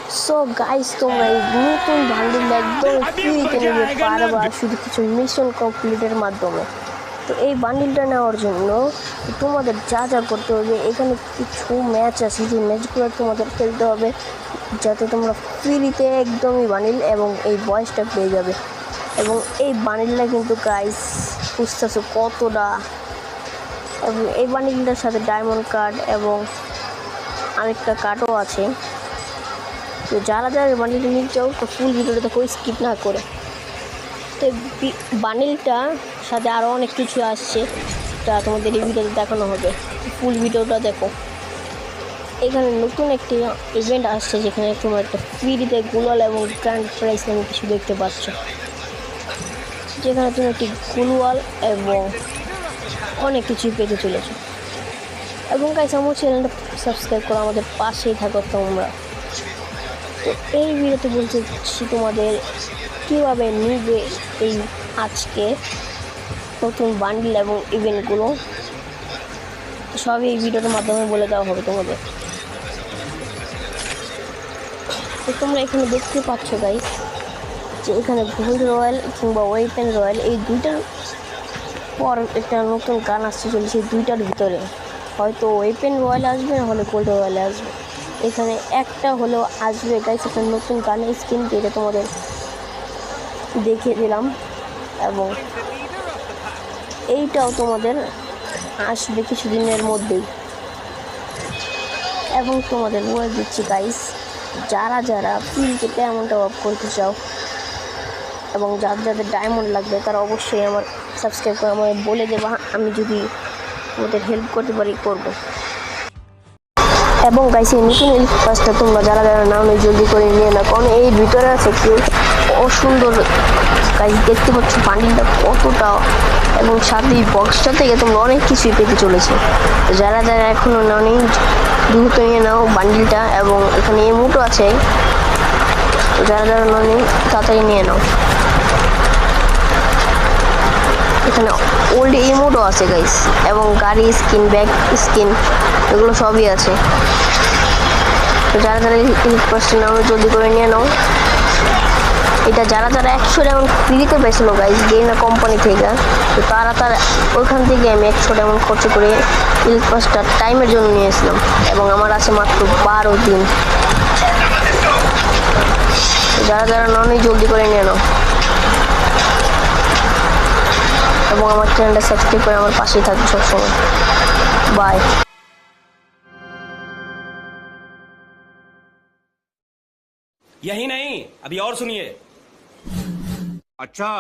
So guys, তোমরা এই নতুন বান্ডিল একদম ফ্রিতে নিতে পারবা শুধু কিছু মিশন কমপ্লিটের মাধ্যমে। তো এই বান্ডিলটা নেওয়ার জন্য তোমাদের যা যা করতে হবে, এখানে কিছু ম্যাচ আছে, যে ম্যাচগুলো তোমাদের খেলতে হবে যাতে তোমরা ফ্রিতে একদমই বান্ডিল এবং এই বয়সটা পেয়ে যাবে। এবং এই বান্ডিলটা কিন্তু গাইস বুঝতেছো কতটা, এবং এই বান্ডিলটার সাথে ডায়মন্ড কার্ড এবং আরেকটা কার্ডও আছে। তো যারা যারা বান্ডিলটা নিতে চাও ফুল ভিডিওটা দেখো, স্কিপ না করে। তো বান্ডিলটার সাথে আরও অনেক কিছু আসছে, যা তোমাদের এই ভিডিওতে দেখানো হবে। ফুল ভিডিওটা দেখো। এখানে নতুন একটি ইভেন্ট আসছে যেখানে তোমার একটা ফ্রিতে গ্লোয়াল এবং গ্র্যান্ড প্রাইজ নামে কিছু দেখতে পাচ্ছ, যেখানে তুমি একটি গ্লোয়াল এবং অনেক কিছুই পেতে চলেছো। এবং গাইস, আমার চ্যানেলটা সাবস্ক্রাইব করো, আমাদের পাশেই থাকো তোমরা। তো এই ভিডিওতে বলতেছি তোমাদের কীভাবে নিবে এই আজকে নতুন বান্ডিল এবং ইভেন্টগুলো, সবই এই ভিডিওর মাধ্যমে বলে দেওয়া হবে তোমাদের। তো তোমরা এখানে দেখতে পাচ্ছ গাইস যে এখানে গোল্ড রয়্যাল কিংবা ওয়েপেন রয়্যাল এই দুইটার পর একটা নতুন গান আসতে চলেছে। এই দুইটার ভিতরে হয়তো ওয়েপেন রয়্যাল আসবে, না হলে গোল্ড রয়্যাল আসবে। এখানে একটা হলেও আসবে গাইস, একটা নতুন গানের স্কিন, যেটা তোমাদের দেখিয়ে দিলাম। এবং এইটাও তোমাদের আসবে কিছুদিনের মধ্যেই। এবং তোমাদের বলে দিচ্ছি গাইস, যারা যারা ফিল্ডকে ডায়মন্ড অফ করতে চাও এবং যাদের ডায়মন্ড লাগবে, তারা অবশ্যই আমার সাবস্ক্রাইব করে আমায় বলে দেবা, আমি যদি ওদের হেল্প করতে পারি করব। এবং গাইস, এই নতুন এলিট পাসটা তোমরা যারা যারা নাও জলদি করে নিয়ে নাও, কারণ এই ভিতরে আছে একটু অসুন্দর গাইস, দেখতে পাচ্ছ বান্ডিলটা কতটা, এবং সাথে এই বক্সটা থেকে তোমরা অনেক কিছুই পেতে চলেছে। যারা যারা এখনও নাও নেই দ্রুত নিয়ে নাও বান্ডিলটা, এবং এখানে ইমোটও আছে, যারা যারা নাও নেই তাড়াতাড়ি নিয়ে নাও। এখানে ওল্ড ইমোটও আছে গাইস, এবং গাড়ি স্কিন, ব্যাগ স্কিন, এগুলো সবই আছে। তো যারা যারা এলিট পাসটা নাও জলদি করে নিয়ে নাও। এটা যারা যারা 100 ডায়মন্ড ফ্রিতে পেয়েছিল গাইস গেইনা কোম্পানি থেকে, তো তারা ওইখান থেকে আমি 100 ডায়মন্ড খরচ করে এলিট পাসটা টাইমের জন্য নিয়েছিলাম, এবং আমার আছে মাত্র 12 দিন। যারা যারা নন জলদি করে নিয়ে নাও, এবং আমার চ্যানেলটা সাবস্ক্রাইব করে আমার পাশেই থাকবে সবসময়। বাই। यही नहीं, अभी और सुनिए। अच्छा।